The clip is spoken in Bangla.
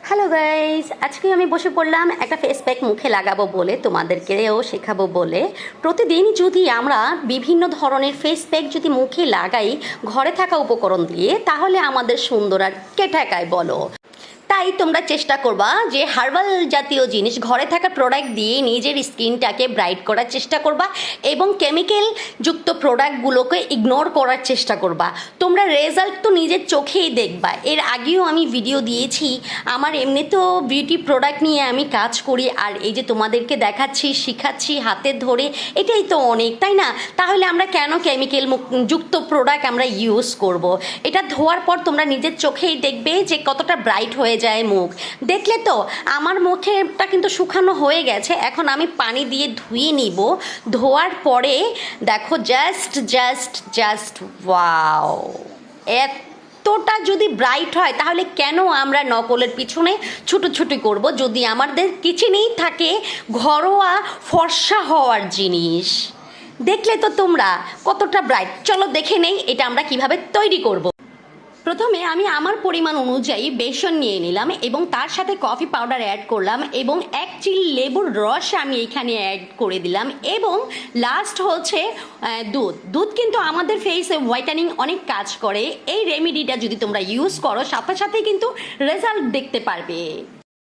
হ্যালো গাইস, আজকে আমি বসে পড়লাম একটা ফেস প্যাক মুখে লাগাবো বলে, তোমাদেরকেও শেখাবো বলে। প্রতিদিন যদি আমরা বিভিন্ন ধরনের ফেস প্যাক যদি মুখে লাগাই ঘরে থাকা উপকরণ দিয়ে, তাহলে আমাদের সুন্দর আর কে ঠেকায় বলো। তাই তোমরা চেষ্টা করবা যে হার্বাল জাতীয় জিনিস ঘরে থাকা প্রোডাক্ট দিয়ে নিজের স্কিনটাকে ব্রাইট করার চেষ্টা করবা এবং কেমিক্যাল যুক্ত প্রোডাক্টগুলোকে ইগনোর করার চেষ্টা করবা। তোমরা রেজাল্ট তো নিজের চোখেই দেখবা। এর আগেও আমি ভিডিও দিয়েছি, আমার এমনি তো বিউটি প্রোডাক্ট নিয়ে আমি কাজ করি, আর এই যে তোমাদেরকে দেখাচ্ছি, শিখাচ্ছি হাতে ধরে, এটাই তো অনেক, তাই না? তাহলে আমরা কেন কেমিক্যাল যুক্ত প্রোডাক্ট আমরা ইউজ করব? এটা ধোয়ার পর তোমরা নিজের চোখেই দেখবে যে কতটা ব্রাইট হয়ে যায় মুখ। দেখলে তো আমার মুখেটা কিন্তু শুকানো হয়ে গেছে, এখন আমি পানি দিয়ে ধুয়ে নিব। ধোয়ার পরে দেখো জাস্ট জাস্ট জাস্ট ওয়াও, এতটা যদি ব্রাইট হয় তাহলে কেন আমরা নকলের পিছনে ছুটোছুটি করব, যদি আমাদের কিচেনেই থাকে ঘরোয়া ফর্সা হওয়ার জিনিস। দেখলে তো তোমরা কতটা ব্রাইট। চলো দেখে নেই এটা আমরা কিভাবে তৈরি করব। প্রথমে আমি আমার পরিমাণ অনুযায়ী বেসন নিয়ে নিলাম এবং তার সাথে কফি পাউডার অ্যাড করলাম এবং 1 চিল লেবুর রস আমি এখানে অ্যাড করে দিলাম এবং লাস্ট হচ্ছে দুধ। দুধ কিন্তু আমাদের ফেসে হোয়াইটেনিং অনেক কাজ করে। এই রেমেডিটা যদি তোমরা ইউজ করো সাথে সাথে কিন্তু রেজাল্ট দেখতে পারবে।